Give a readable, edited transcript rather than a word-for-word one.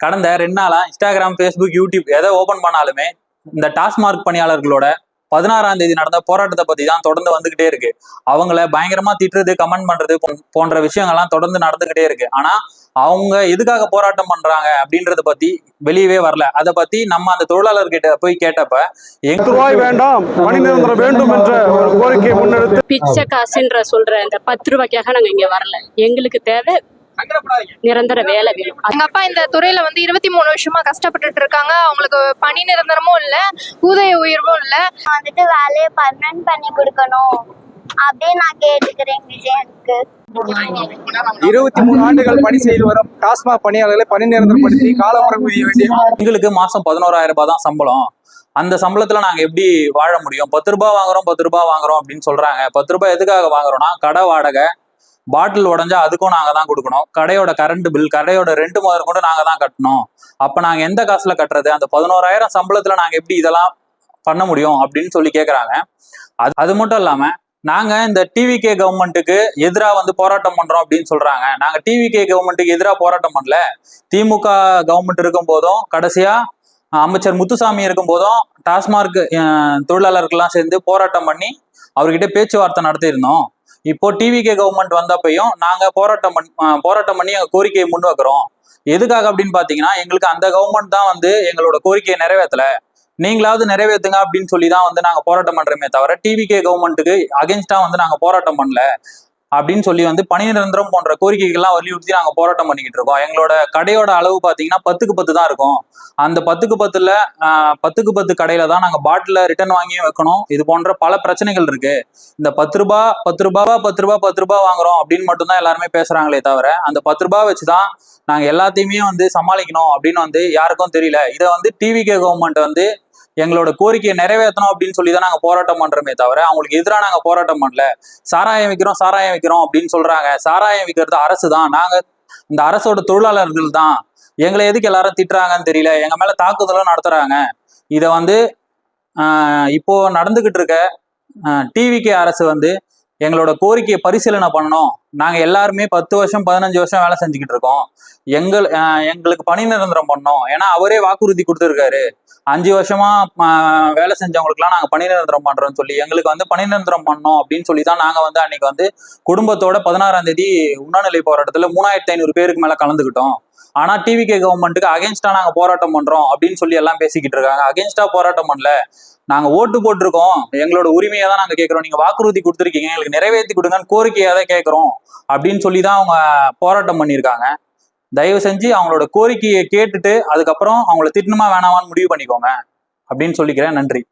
கடந்த 2 நாளா Instagram, Facebook, YouTube எதை ஓபன் பண்ணாலுமே இந்த டாஸ்மார்க் பணியாளர்களோட 16ஆம் தேதி நடந்த போராட்டத்தை பத்தி தான் தொடர்ந்து வந்துகிட்டே இருக்கு. அவங்கள பயங்கரமா திட்டுறது, கமெண்ட் பண்றது போன்ற விஷயங்கள்லாம் தொடர்ந்து நடந்துகிட்டே இருக்கு. ஆனா அவங்க எதுக்காக போராட்டம் பண்றாங்க அப்படின்றத பத்தி வெளியவே வரல. அதை பத்தி நம்ம அந்த தொழிலாளர்கிட்ட போய் கேட்டப்ப ரூபாய் வேண்டாம், பணி நிரந்தரம் வேண்டும் என்ற ஒரு கோரிக்கையை முன்னெடுத்து பிச்சை காசுன்ற சொல்ற இந்த 10 ரூபாய்க்காக நாங்க இங்க வரல. எங்களுக்கு தேவை நிரந்தர வேலை வேணும். எங்க அப்பா இந்த துறையில 23 வருஷமா கஷ்டப்பட்டுட்டு இருக்காங்க. அவங்களுக்கு பணி நிரந்தரமும் இல்ல, ஊதிய உயர்வும் இல்ல. வேலையை பர்மனன்ட் பண்ணி கொடுக்கணும் அப்படின்னு நான் கேட்டுக்கிறேன் விஜயனுக்கு. 23 ஆண்டுகள் பணி செய்து வரும் டாஸ்மாக் பணியாளர்களை பணி நிரந்தரப்படுத்தி காலமுறை ஊதிய வேண்டிய எங்களுக்கு மாசம் 11,000 ரூபாய் தான் சம்பளம். அந்த சம்பளத்துல நாங்க எப்படி வாழ முடியும்? 10 ரூபாய் வாங்குறோம், 10 ரூபாய் வாங்குறோம் அப்படின்னு சொல்றாங்க. 10 ரூபாய் எதுக்காக வாங்குறோம்னா, கடை வாடகை, பாட்டில் உடஞ்சா அதுக்கும் நாங்க தான் கொடுக்கணும், கடையோட கரண்ட் பில், கடையோட ரெண்ட் முதல் கொண்டு நாங்க தான் கட்டணும். அப்ப நாங்க எந்த காசுல கட்டுறது? அந்த 11,000 சம்பளத்துல நாங்க எப்படி இதெல்லாம் பண்ண முடியும் அப்படின்னு சொல்லி கேக்குறாங்க. அது மட்டும் இல்லாம நாங்க இந்த டிவிகே கவர்மெண்ட்டுக்கு எதிராக போராட்டம் பண்றோம் அப்படின்னு சொல்றாங்க. நாங்க டிவிகே கவர்மெண்ட்டுக்கு எதிராக போராட்டம் பண்ணல. திமுக கவர்மெண்ட் இருக்கும் போதும், கடைசியா அமைச்சர் முத்துசாமி இருக்கும் போதும் டாஸ்மார்க் தொழிலாளர்கள்லாம் சேர்ந்து போராட்டம் பண்ணி அவர்கிட்ட பேச்சுவார்த்தை நடத்தியிருந்தோம். இப்போ டிவிகே கவர்மெண்ட் வந்தப்பையும் நாங்க போராட்டம் பண்ணி எங்க கோரிக்கையை முன் வைக்கிறோம். எதுக்காக அப்படின்னு பாத்தீங்கன்னா, எங்களுக்கு அந்த கவர்மெண்ட் தான் எங்களோட கோரிக்கையை நிறைவேற்றல, நீங்களாவது நிறைவேற்றுங்க அப்படின்னு சொல்லி தான் நாங்க போராட்டம் பண்றோமே தவிர டிவிகே கவர்மெண்ட்டுக்கு அகென்ஸ்டா நாங்க போராட்டம் பண்ணல அப்படின்னு சொல்லி பணி நிரந்தரம் போன்ற கோரிக்கைகள்லாம் வலியுறுத்தி நாங்க போராட்டம் பண்ணிக்கிட்டு இருக்கோம். எங்களோட கடையோட அளவு பாத்தீங்கன்னா 10க்கு 10 தான் இருக்கும். அந்த 10க்கு 10க்கு 10 கடையில தான் நாங்க பாட்டில ரிட்டர்ன் வாங்கியும் வைக்கணும். இது போன்ற பல பிரச்சனைகள் இருக்கு. இந்த 10 ரூபாய் வாங்குறோம் அப்படின்னு மட்டும்தான் எல்லாருமே பேசுறாங்களே தவிர, அந்த 10 ரூபாய் வச்சுதான் நாங்க எல்லாத்தையுமே சமாளிக்கணும் அப்படின்னு யாருக்கும் தெரியல. இதை டிவிகே கவர்மெண்ட் எங்களோட கோரிக்கையை நிறைவேற்றணும் அப்படின்னு சொல்லி தான் நாங்க போராட்டம் பண்றோமே தவிர அவங்களுக்கு எதிராக நாங்க போராட்டம் பண்ணல. சாராயம் விற்கிறோம் அப்படின்னு சொல்றாங்க. சாராயம் விற்கிறது அரசு தான், நாங்க இந்த அரசோட தொழிலாளர்கள் தான். எங்களை எதுக்கு எல்லாரும் திட்டுறாங்கன்னு தெரியல, எங்க மேல தாக்குதலும் நடத்துறாங்க. இதை இப்போ நடந்துகிட்டு இருக்க டிவிகே அரசு எங்களோட கோரிக்கையை பரிசீலனை பண்ணணும். நாங்க எல்லாருமே 10 வருஷம் 15 வருஷம் வேலை செஞ்சுக்கிட்டு இருக்கோம். எங்களுக்கு பணி நிரந்தரம் பண்ணோம். ஏன்னா அவரே வாக்குறுதி கொடுத்துருக்காரு, 5 வருஷமா வேலை செஞ்சவங்களுக்குலாம் நாங்க பணி நிரந்தரம் பண்றோம்னு சொல்லி எங்களுக்கு பணி நிரந்தரம் பண்ணோம் அப்படின்னு சொல்லி தான் நாங்க அன்னைக்கு குடும்பத்தோட 16ஆம் தேதி உண்ணாநிலை போராட்டத்துல 3500 பேருக்கு மேல கலந்துக்கிட்டோம். ஆனா டிவிகே கவர்மெண்ட்டுக்கு அகேன்ஸ்டா நாங்க போராட்டம் பண்றோம் அப்படின்னு சொல்லி எல்லாம் பேசிக்கிட்டு இருக்காங்க. அகேன்ஸ்டா போராட்டம் பண்ணல, நாங்க ஓட்டு போட்டிருக்கோம், எங்களோட உரிமையை தான் நாங்க கேட்கிறோம், நீங்க வாக்குறுதி கொடுத்துருக்கீங்க, எங்களுக்கு நிறைவேற்றி கொடுங்கன்னு கோரிக்கையை தான் கேட்கிறோம் அப்படின்னு சொல்லி தான் அவங்க போராட்டம் பண்ணியிருக்காங்க. தயவு செஞ்சு அவங்களோட கோரிக்கையை கேட்டுட்டு அதுக்கப்புறம் அவங்கள திட்டணுமா வேணாமான்னு முடிவு பண்ணிக்கோங்க அப்படின்னு சொல்லிக்கிறேன். நன்றி.